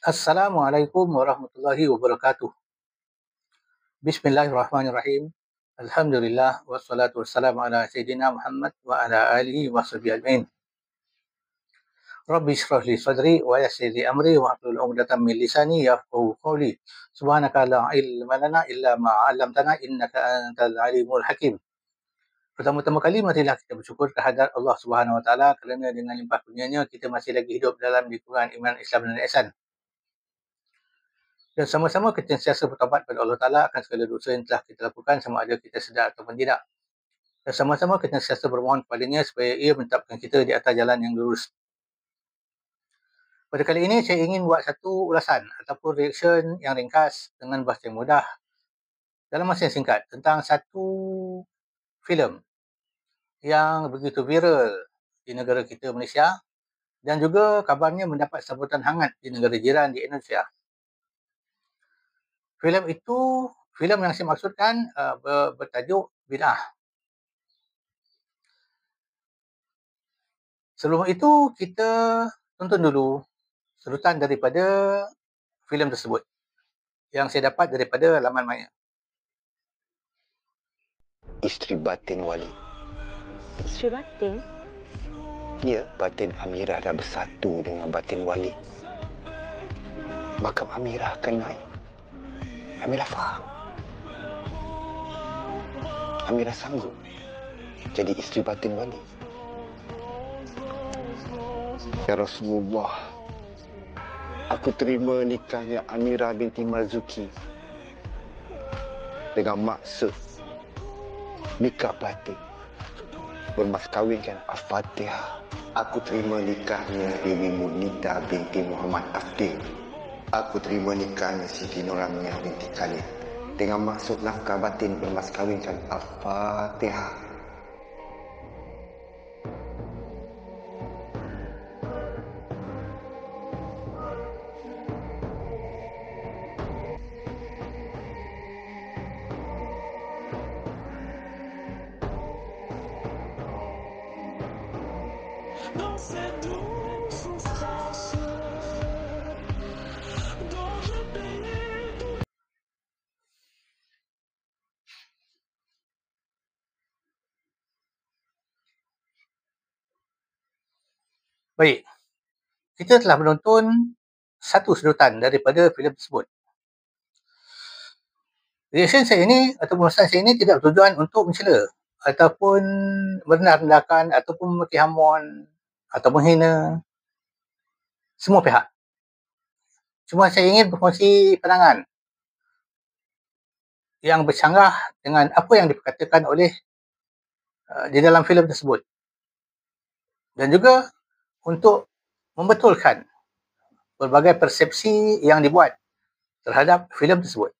Assalamualaikum warahmatullahi wabarakatuh. Bismillahirrahmanirrahim. Alhamdulillah wassalatu wassalamu ala sayyidina Muhammad wa ala alihi wa sahbihi ajmain. Rabbi shrah li sadri wa yassir li amri wa hlul 'uqdatam min lisani yafqahu qawli. Subhanaka la ilma lana illa ma 'allamtana innaka antal alimul hakim. Pertama-tama kali marilah kita bersyukur kehadrat Allah Subhanahu wa taala kerana dengan limpah kurnianya kita masih lagi hidup dalam lingkungan iman Islam dan ihsan. Dan sama-sama kita sentiasa bertaubat kepada Allah Ta'ala akan segala dosa yang telah kita lakukan sama ada kita sedar ataupun tidak. Dan sama-sama kita sentiasa bermohon kepadanya supaya ia menetapkan kita di atas jalan yang lurus. Pada kali ini saya ingin buat satu ulasan ataupun reaction yang ringkas dengan bahasa yang mudah dalam masa yang singkat tentang satu filem yang begitu viral di negara kita Malaysia dan juga kabarnya mendapat sambutan hangat di negara jiran di Indonesia. Filem itu, filem yang saya maksudkan bertajuk Bid'ah. Sebelum itu, kita tonton dulu serutan daripada filem tersebut yang saya dapat daripada laman Maya. Isteri batin Wali. Isteri batin? Ya, batin Amirah dah bersatu dengan batin Wali. Makam Amirah akan naik. Amirah faham. Amirah sanggup jadi isteri batin Wali. Ya Rasulullah, aku terima nikahnya Amirah binti Marzuki dengan maksud nikah batin, bermaskawinkan Al-Fatihah. Aku terima nikahnya Bibi Munita binti Muhammad Afdil. Aku terima nikahnya Siti Nuramiah binti Khalid dengan maksud nafkah batin bermaskawinkan Al-Fatihah. Dans cette douce frustration dont je paye. Baik, kita telah menonton satu serutan daripada filem tersebut. Reaction saya ini atau pembahasan saya ini tidak bertujuan untuk mencela ataupun merendah-rendahkan ataupun memaki hamuan atau menghina semua pihak. Cuma saya ingin berkongsi pandangan yang bercanggah dengan apa yang diperkatakan oleh di dalam filem tersebut. Dan juga untuk membetulkan berbagai persepsi yang dibuat terhadap filem tersebut.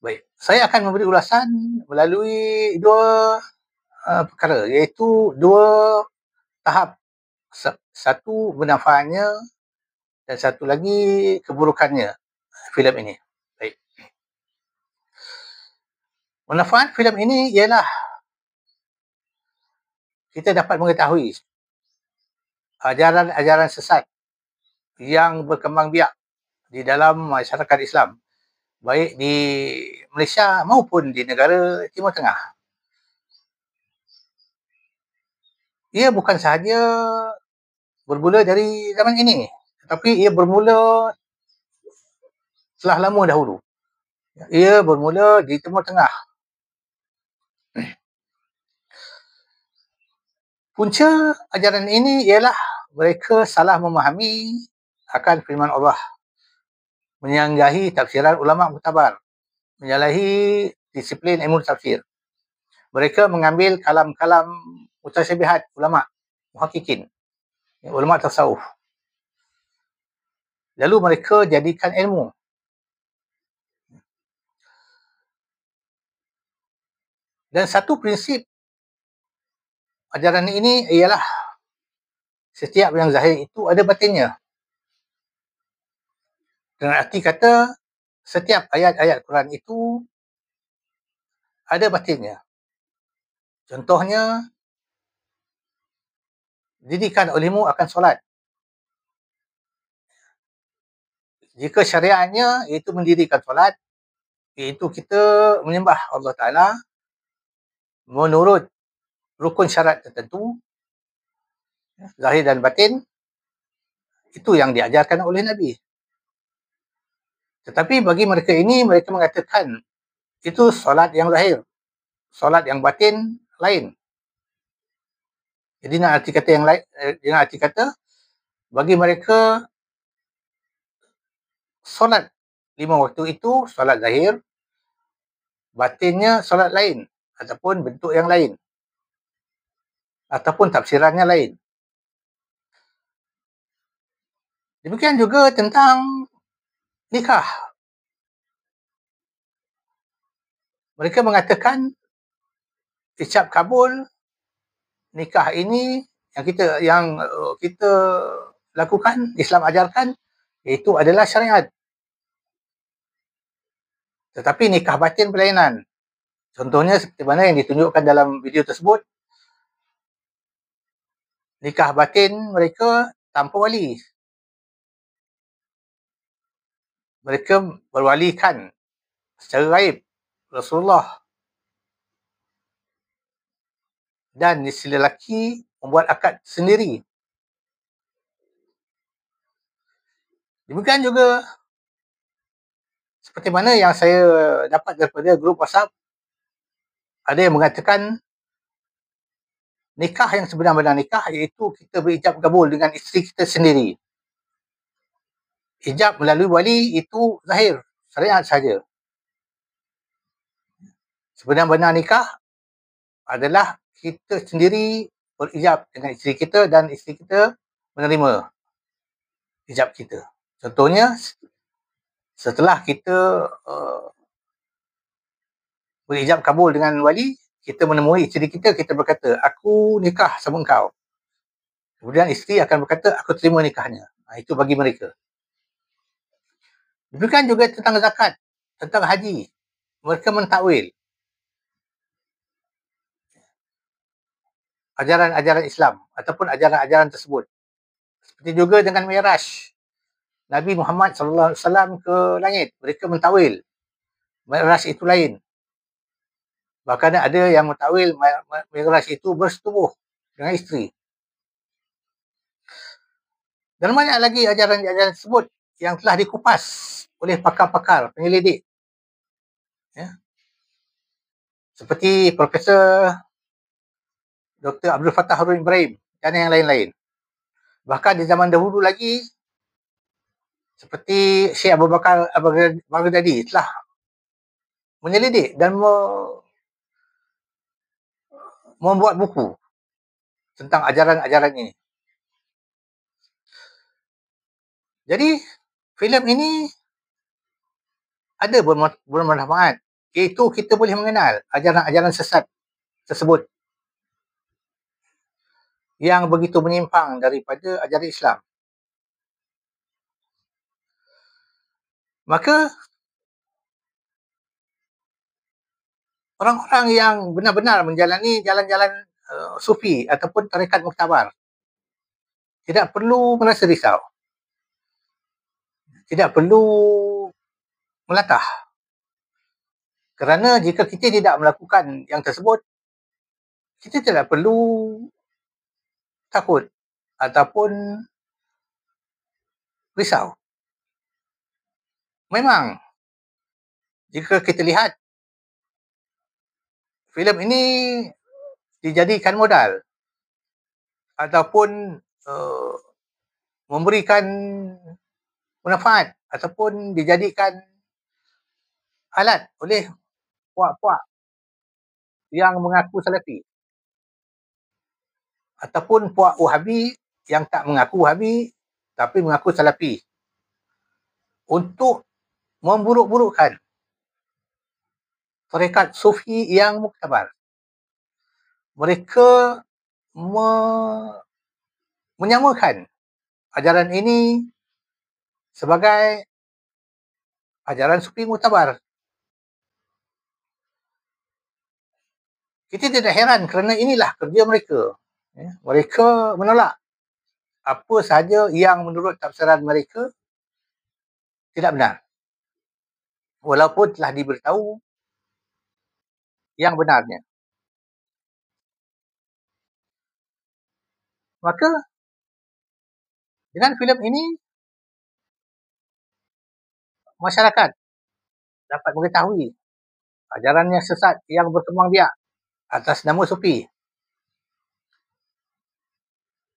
Baik, saya akan memberi ulasan melalui dua perkara, iaitu dua tahap. Satu manfaatnya dan satu lagi keburukannya filem ini. Baik. Manfaat filem ini ialah kita dapat mengetahui ajaran-ajaran sesat yang berkembang biak di dalam masyarakat Islam, baik di Malaysia maupun di negara Timur Tengah. Ia bukan sahaja bermula dari zaman ini, tetapi ia bermula telah lama dahulu. Ia bermula di Timur Tengah. Punca ajaran ini ialah mereka salah memahami akan firman Allah, menyanggahi tafsiran ulama muktabar, menyalahi disiplin ilmu tafsir. Mereka mengambil kalam-kalam mutasyabihat ulama muhakkikin, ulama tasawuf. Lalu mereka jadikan ilmu. Dan satu prinsip ajaran ini ialah setiap yang zahir itu ada batinnya. Dengan arti kata, setiap ayat-ayat Quran itu ada batinnya. Contohnya, didikan olehmu akan solat. Jika syariatnya iaitu mendirikan solat, iaitu kita menyembah Allah Ta'ala menurut rukun syarat tertentu, zahir dan batin, itu yang diajarkan oleh Nabi. Tetapi bagi mereka ini, mereka mengatakan itu solat yang zahir, solat yang batin lain. Jadi nak arti kata yang lain, dengan arti kata bagi mereka solat 5 waktu itu solat zahir, batinnya solat lain ataupun bentuk yang lain ataupun tafsirannya lain. Demikian juga tentang nikah. Mereka mengatakan icap kabul nikah ini yang kita lakukan, Islam ajarkan, itu adalah syariat. Tetapi nikah batin berlainan. Contohnya seperti mana yang ditunjukkan dalam video tersebut, nikah batin mereka tanpa wali. Mereka berwalikan secara gaib Rasulullah, dan si lelaki membuat akad sendiri. Demikian juga seperti mana yang saya dapat daripada grup WhatsApp, ada yang mengatakan nikah yang sebenar-benar nikah iaitu kita berijab kabul dengan isteri kita sendiri. Ijab melalui wali itu zahir, syariat saja. Sebenar-benar nikah adalah kita sendiri berijab dengan isteri kita dan isteri kita menerima ijab kita. Contohnya, setelah kita berijab kabul dengan wali, kita menemui isteri kita, kita berkata, aku nikah sama engkau. Kemudian isteri akan berkata, aku terima nikahnya. Itu bagi mereka. Demikian juga tentang zakat, tentang haji. Mereka mentakwil ajaran-ajaran Islam ataupun ajaran-ajaran tersebut. Seperti juga dengan Mi'raj. Nabi Muhammad SAW ke langit. Mereka mentakwil Mi'raj itu lain. Bahkan ada yang mentakwil Mi'raj itu bersetubuh dengan isteri. Dan banyak lagi ajaran-ajaran tersebut yang telah dikupas oleh pakar-pakar, penyelidik. Ya. Seperti Profesor Dr. Abdul Fattah Harun Ibrahim dan yang lain-lain. Bahkan di zaman dahulu lagi, seperti Syekh Abu Bakar Al-Baghdadi telah menyelidik dan membuat buku tentang ajaran-ajaran ini. Jadi, filem ini ada bermanfaat, iaitu kita boleh mengenal ajaran-ajaran sesat tersebut yang begitu menyimpang daripada ajaran Islam. Maka orang-orang yang benar-benar menjalani jalan-jalan sufi ataupun tarekat muktabar tidak perlu merasa risau. Tidak perlu melatah. Kerana jika kita tidak melakukan yang tersebut, kita tidak perlu takut ataupun risau. Memang, jika kita lihat, filem ini dijadikan modal ataupun memberikan manfaat ataupun dijadikan alat oleh puak-puak yang mengaku salafi ataupun puak Wahabi yang tak mengaku Wahabi tapi mengaku salafi untuk memburuk-burukkan tarekat sufi yang muktabar. Mereka menyamakan ajaran ini sebagai ajaran sufi muktabar. Kita tidak heran kerana inilah kerja mereka. Mereka menolak apa sahaja yang menurut tafsiran mereka tidak benar. Walaupun telah diberitahu yang benarnya. Maka dengan filem ini masyarakat dapat mengetahui ajaran yang sesat yang berkembang biak atas nama sufi.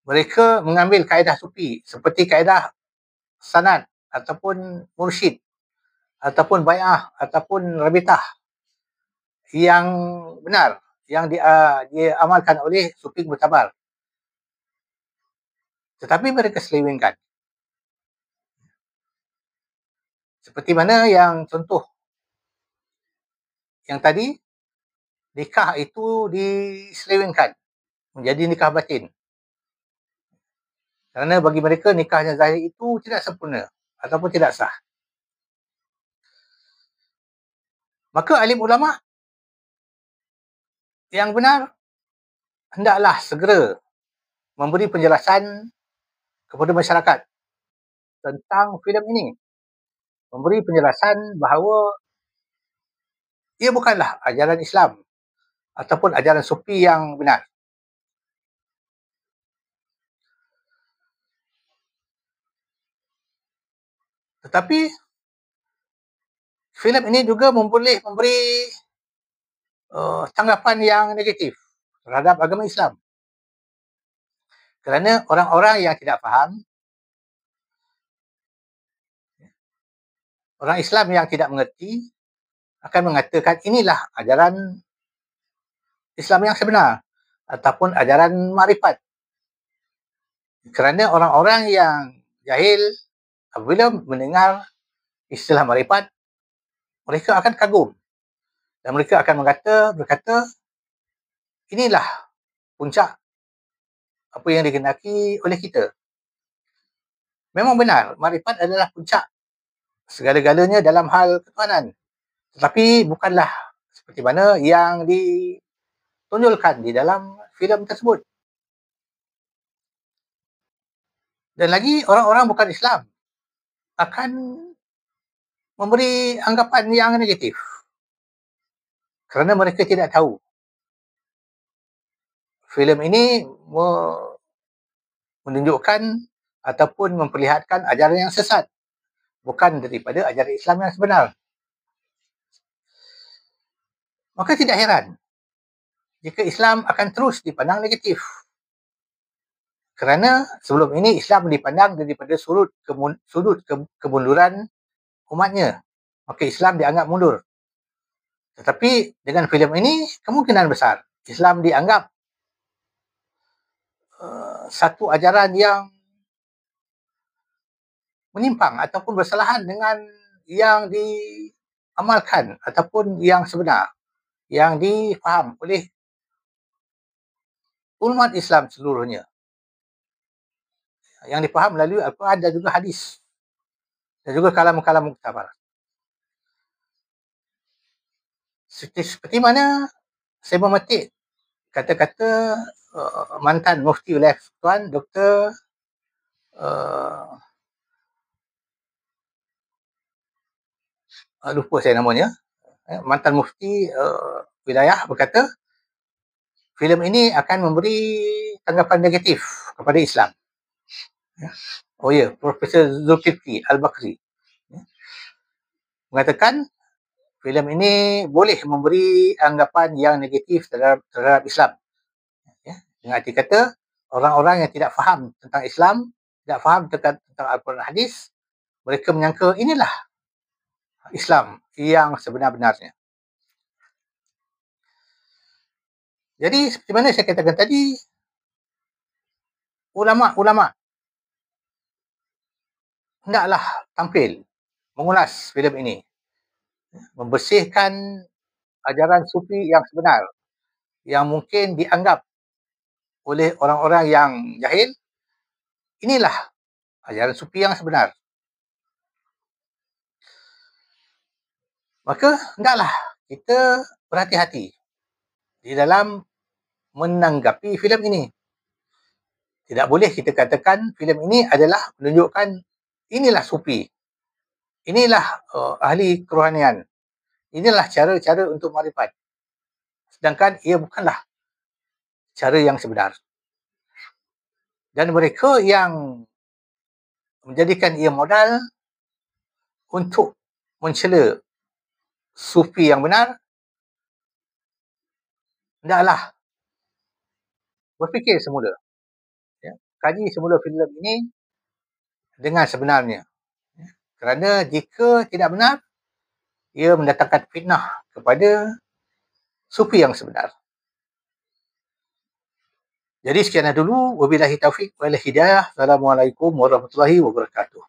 Mereka mengambil kaedah sufi seperti kaedah sanad ataupun mursyid ataupun bai'ah ataupun rabitah yang benar, yang diamalkan oleh sufi muktabar. Tetapi mereka selewengkan. Seperti mana yang contoh yang tadi, nikah itu diselewengkan menjadi nikah batin. Kerana bagi mereka nikahnya zahir itu tidak sempurna ataupun tidak sah. Maka alim ulama yang benar hendaklah segera memberi penjelasan kepada masyarakat tentang filem ini. Memberi penjelasan bahawa ia bukanlah ajaran Islam ataupun ajaran sufi yang benar. Tetapi filem ini juga memberi tanggapan yang negatif terhadap agama Islam. Kerana orang-orang yang tidak faham, orang Islam yang tidak mengerti akan mengatakan inilah ajaran Islam yang sebenar ataupun ajaran makrifat. Kerana orang-orang yang jahil apabila mendengar istilah makrifat, mereka akan kagum dan mereka akan berkata inilah puncak apa yang dikehendaki oleh kita. Memang benar, makrifat adalah puncak segala-galanya dalam hal ketuhanan. Tetapi bukanlah seperti mana yang ditonjolkan di dalam filem tersebut. Dan lagi orang-orang bukan Islam akan memberi anggapan yang negatif. Kerana mereka tidak tahu. Filem ini menunjukkan ataupun memperlihatkan ajaran yang sesat. Bukan daripada ajaran Islam yang sebenar. Maka tidak heran jika Islam akan terus dipandang negatif. Kerana sebelum ini Islam dipandang daripada sudut kemunduran umatnya. Maka Islam dianggap mundur. Tetapi dengan filem ini kemungkinan besar Islam dianggap satu ajaran yang menyimpang ataupun bersalahan dengan yang diamalkan ataupun yang sebenar, yang difaham oleh umat Islam seluruhnya. Yang difaham melalui Al-Quran dan juga hadis. Dan juga kalam-kalam muktabar. Seperti mana saya memetik kata-kata mantan mufti wilayah Tuan Dr. Lupa saya namanya, mantan mufti wilayah berkata filem ini akan memberi tanggapan negatif kepada Islam. Oh ya, Profesor Zulkifli Al-Bakri mengatakan filem ini boleh memberi anggapan yang negatif terhadap Islam. Dengan arti kata, orang-orang yang tidak faham tentang Islam, tidak faham tentang Al-Quran hadis, mereka menyangka inilah Islam yang sebenar-benarnya. Jadi seperti mana saya katakan tadi, ulama' hendaklah tampil mengulas filem ini, membersihkan ajaran sufi yang sebenar yang mungkin dianggap oleh orang-orang yang jahil inilah ajaran sufi yang sebenar. Maka hendaklah kita berhati-hati di dalam menanggapi filem ini. Tidak boleh kita katakan filem ini adalah menunjukkan inilah sufi. inilah ahli kerohanian. Inilah cara-cara untuk makrifat. Sedangkan ia bukanlah cara yang sebenar. Dan mereka yang menjadikan ia modal untuk mencela sufi yang benar, hendaklah berfikir semula. Ya, kaji semula filem ini dengan sebenarnya. Ya, kerana jika tidak benar, ia mendatangkan fitnah kepada sufi yang sebenar. Jadi sekian dulu. Wabillahi taufiq wal hidayah. Assalamualaikum warahmatullahi wabarakatuh.